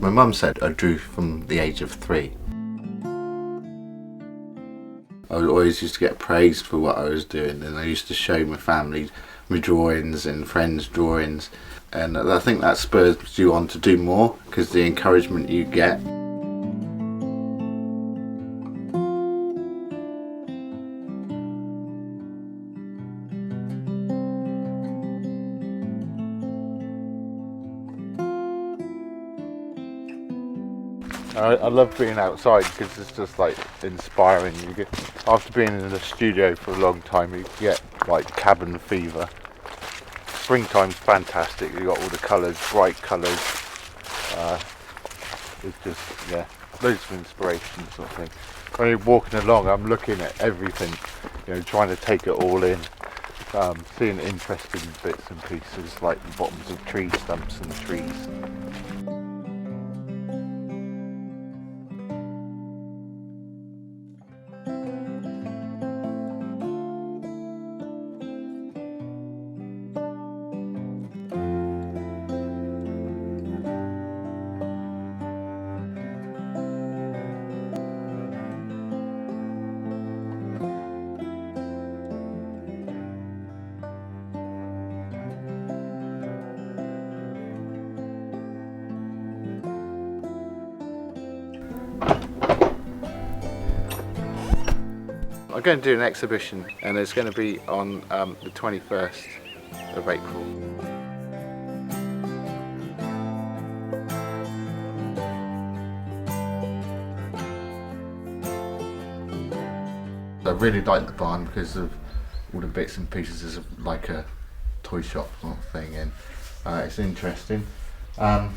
My mum said I drew from the age of 3. I always used to get praised for what I was doing, and I used to show my family my drawings and friends' drawings, and I think that spurs you on to do more because the encouragement you get. I love being outside because it's just like inspiring. You get, after being in the studio for a long time, you get like cabin fever. Springtime's fantastic. You got all the colours, bright colours. It's just, yeah, loads of inspiration sort of thing. When you're walking along, I'm looking at everything, you know, trying to take it all in. Seeing interesting bits and pieces like the bottoms of tree stumps and trees. I'm going to do an exhibition, and it's going to be on the 21st of April. I really like the barn because of all the bits and pieces of like a toy shop sort of thing, and it's interesting. And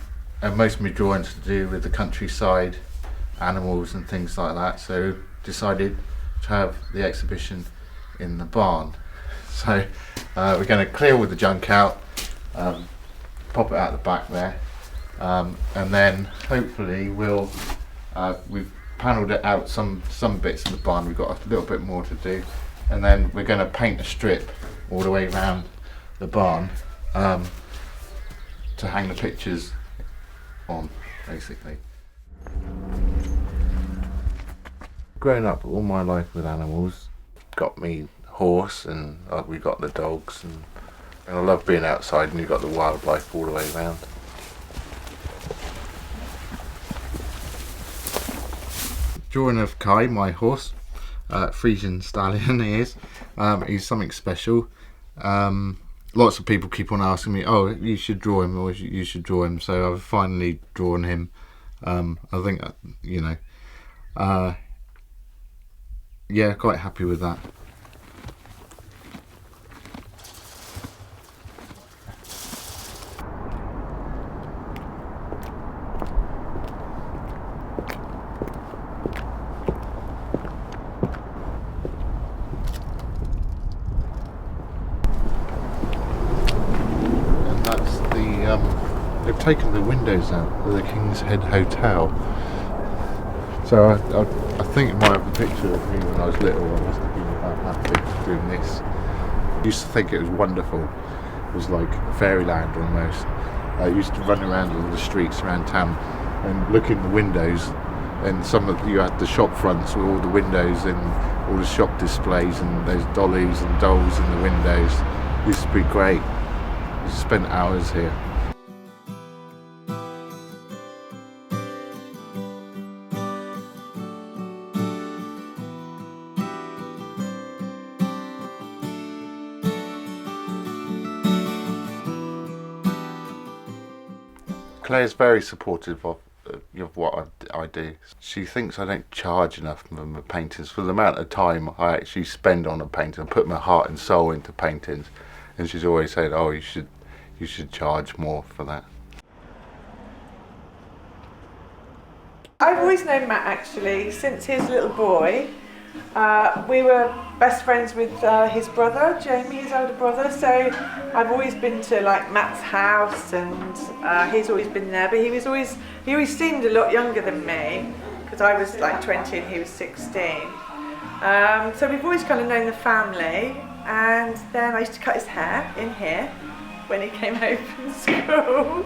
most of my drawings to do with the countryside, animals and things like that, so decided to have the exhibition in the barn. So we're going to clear all the junk out, pop it out the back there, and then hopefully we've panelled it out some bits of the barn. We've got a little bit more to do, and then we're going to paint a strip all the way around the barn to hang the pictures on, basically. Grown up all my life with animals, got me horse, and we got the dogs, and I love being outside, and you've got the wildlife all the way around. Drawing of Kai, my horse, Frisian stallion he is. He's something special. Lots of people keep on asking me, oh, you should draw him, or you should draw him, so I've finally drawn him. I think, you know, yeah, quite happy with that. And that's they've taken the windows out of the King's Head Hotel. So I think it might have a picture of me when I was little. I must have been about happy doing this. I used to think it was wonderful. It was like fairyland almost. I used to run around all the streets around town and look in the windows, and you had the shop fronts with all the windows and all the shop displays, and there's dollies and dolls in the windows. It used to be great. I spent hours here. Claire's very supportive of what I do. She thinks I don't charge enough for my paintings. For the amount of time I actually spend on a painting, I put my heart and soul into paintings, and she's always said, oh, you should charge more for that. I've always known Matt actually since he was a little boy. We were best friends with his brother, Jamie, his older brother. So I've always been to like Matt's house, and he's always been there. But he always seemed a lot younger than me because I was like 20 and he was 16. So we've always kind of known the family. And then I used to cut his hair in here when he came home from school.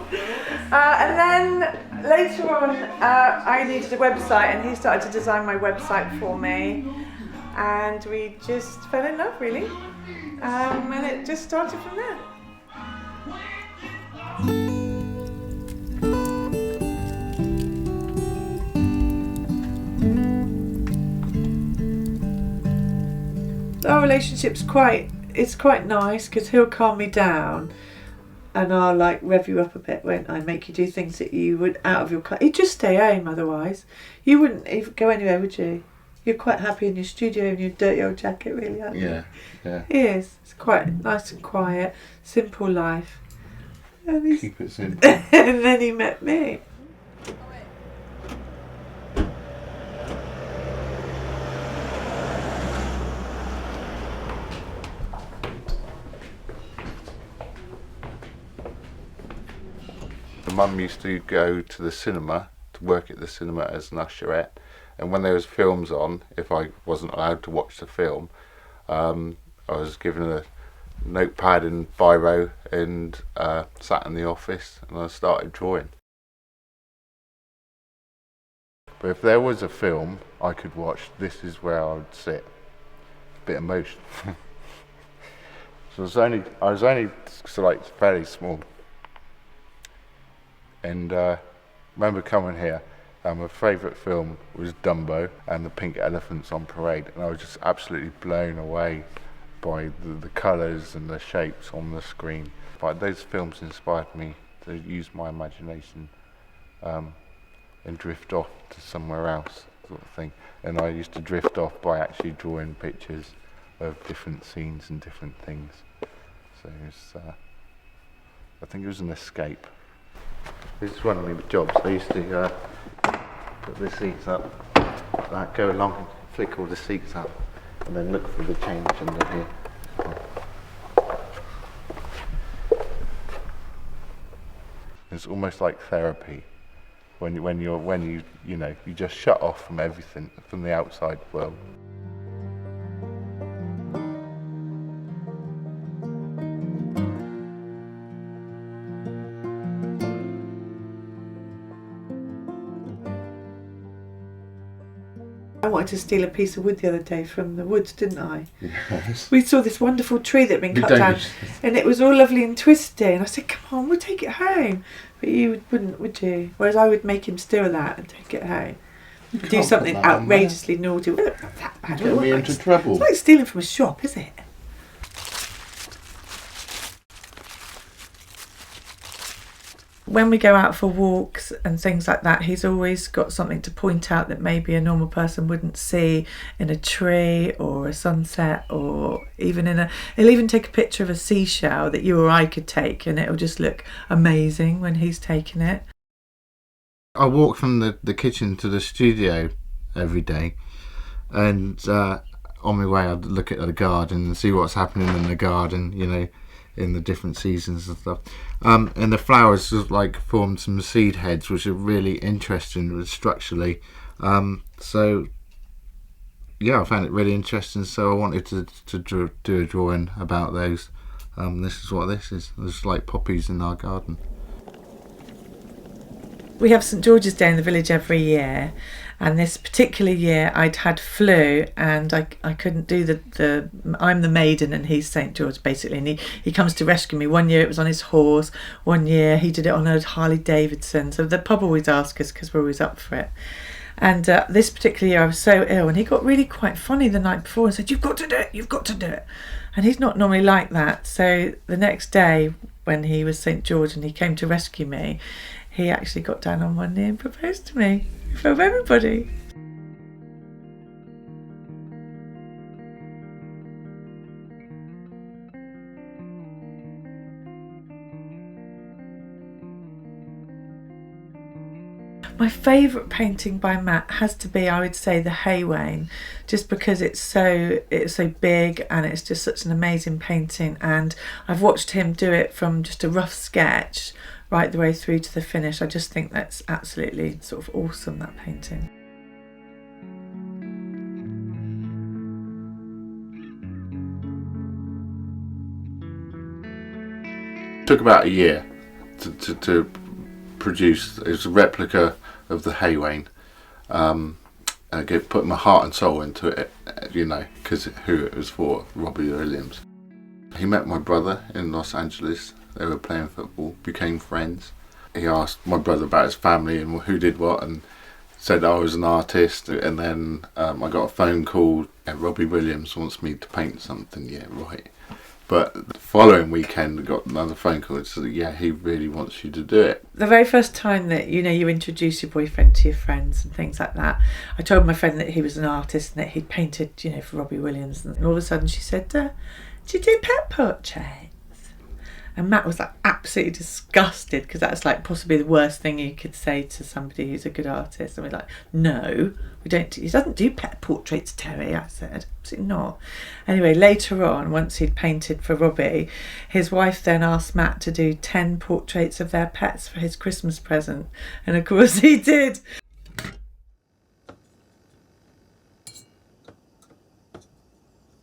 And then later on, I needed a website, and he started to design my website for me. And we just fell in love, really. And it just started from there. Our relationship's quite nice because he'll calm me down and I'll like rev you up a bit, won't I? Make you do things that you would out of your class. You'd just stay home otherwise. You wouldn't even go anywhere, would you? You're quite happy in your studio in your dirty old jacket, really, aren't you? Yeah. It is. It's quite nice and quiet, simple life. And keep it simple. And then he met me. Mum used to go to the cinema, to work at the cinema as an usherette, and when there was films on, if I wasn't allowed to watch the film, I was given a notepad and biro and sat in the office and I started drawing. But if there was a film I could watch, this is where I would sit. A bit emotional. So I was only like fairly small. And I remember coming here, my favourite film was Dumbo and the Pink Elephants on Parade, and I was just absolutely blown away by the colours and the shapes on the screen. But those films inspired me to use my imagination and drift off to somewhere else, sort of thing. And I used to drift off by actually drawing pictures of different scenes and different things. So it was, I think it was an escape. This is one of my jobs. I used to put the seats up, like go along and flick all the seats up, and then look for the change under here. It's almost like therapy when you just shut off from everything, from the outside world. I wanted to steal a piece of wood the other day from the woods, didn't I? Yes. We saw this wonderful tree that had been cut down, and it was all lovely and twisty, and I said, come on, we'll take it home. But you wouldn't, would you? Whereas I would make him steal that and take it home. Do something outrageously naughty. Well, not that bad. Get me into trouble. It's like stealing from a shop, is it? When we go out for walks and things like that, he's always got something to point out that maybe a normal person wouldn't see in a tree or a sunset, or even he'll even take a picture of a seashell that you or I could take, and it'll just look amazing when he's taking it. I walk from the kitchen to the studio every day, and on my way I'd look at the garden and see what's happening in the garden, in the different seasons and stuff. And the flowers sort of like formed some seed heads, which are really interesting structurally. So yeah, I found it really interesting. So I wanted to do a drawing about those. This is what this is. There's like poppies in our garden. We have St George's Day in the village every year, and this particular year I'd had flu and I couldn't do the I'm the maiden and he's St George basically, and he comes to rescue me. One year it was on his horse, one year he did it on a Harley Davidson, so the pub always asks us because we're always up for it. And this particular year I was so ill, and he got really quite funny the night before and said, you've got to do it, and he's not normally like that. So the next day when he was St George and he came to rescue me, he actually got down on one knee and proposed to me in front of everybody. My favourite painting by Matt has to be, I would say, the Hay Wain, just because it's so big and it's just such an amazing painting, and I've watched him do it from just a rough sketch right the way through to the finish. I just think that's absolutely sort of awesome, that painting. It took about a year to produce. It was a replica of the Hay Wain. I put my heart and soul into it, you know, because who it was for, Robbie Williams. He met my brother in Los Angeles. They were playing football, became friends. He asked my brother about his family and who did what, and said I was an artist. And then I got a phone call. Robbie Williams wants me to paint something. Yeah, right. But the following weekend, I got another phone call. It said, yeah, he really wants you to do it. The very first time that, you know, you introduce your boyfriend to your friends and things like that, I told my friend that he was an artist and that he'd painted, you know, for Robbie Williams. And all of a sudden she said, do you do pet portraits? And Matt was like absolutely disgusted, because that's like possibly the worst thing you could say to somebody who's a good artist. And we're like, no, we don't. He doesn't do pet portraits, Terry. I said, absolutely not. Anyway, later on, once he'd painted for Robbie, his wife then asked Matt to do 10 portraits of their pets for his Christmas present, and of course he did.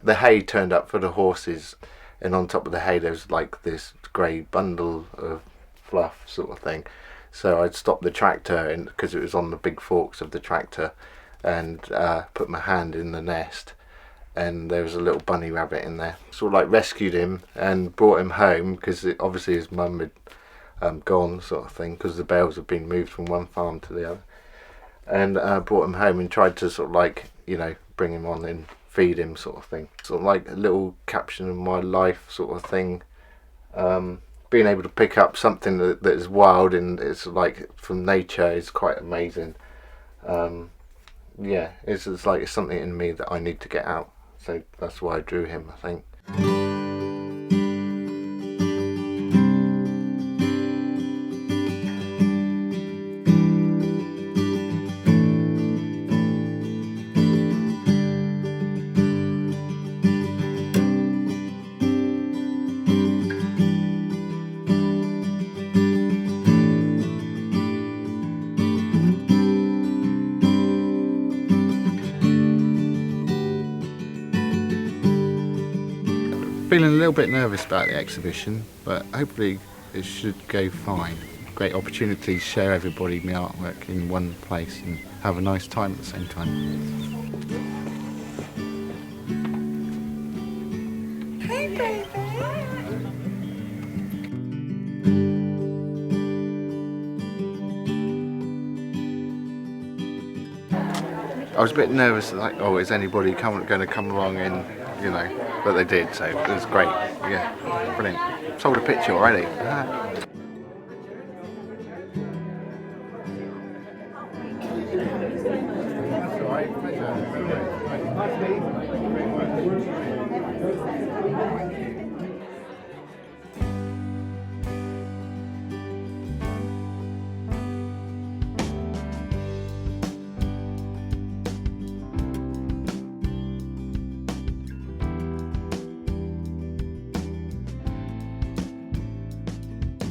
The hay turned up for the horses, and on top of the hay there was like this grey bundle of fluff sort of thing. So I'd stop the tractor, and because it was on the big forks of the tractor, and put my hand in the nest, and there was a little bunny rabbit in there. Sort of like rescued him and brought him home, because obviously his mum had gone sort of thing, because the bales had been moved from one farm to the other, and brought him home and tried to sort of like, you know, bring him on and feed him sort of thing. Sort of like a little caption of my life sort of thing. Being able to pick up something that is wild and it's like from nature is quite amazing. Yeah, it's like it's something in me that I need to get out. So that's why I drew him, I think. Feeling a little bit nervous about the exhibition, but hopefully it should go fine. Great opportunity to show everybody my artwork in one place and have a nice time at the same time. Hey, baby. I was a bit nervous, like, oh, is anybody going to come along and, you know, but they did, so it was great. Yeah, brilliant. Sold a picture already.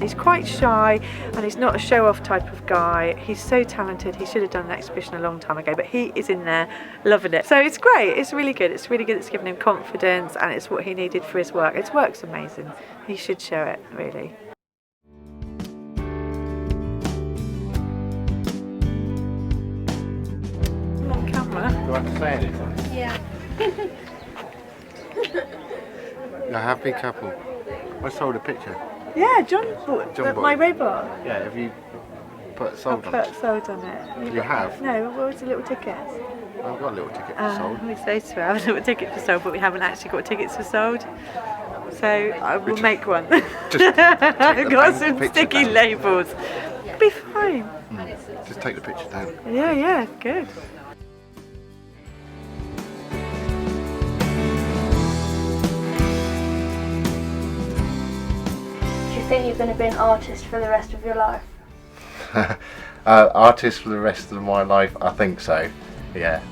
He's quite shy and he's not a show-off type of guy. He's so talented. He should have done an exhibition a long time ago, but he is in there loving it. So it's great. It's really good. It's really good. It's given him confidence, and it's what he needed for his work. His work's amazing. He should show it, really. I'm on camera. Do I have to say anything? Yeah. A happy couple. I sold a picture. Yeah, John bought John bought my it. robot. Yeah, have you put I sold on put it? sold on it. You have? No, what was the little ticket? I've got a little ticket for sold. We say to have a little ticket for sold, but we haven't actually got tickets for sold. So I will make one. Just I've got the some picture sticky down. labels. Be fine. Just take the picture down. Yeah, good. Do you think you're going to be an artist for the rest of your life? Artist for the rest of my life, I think so. Yeah.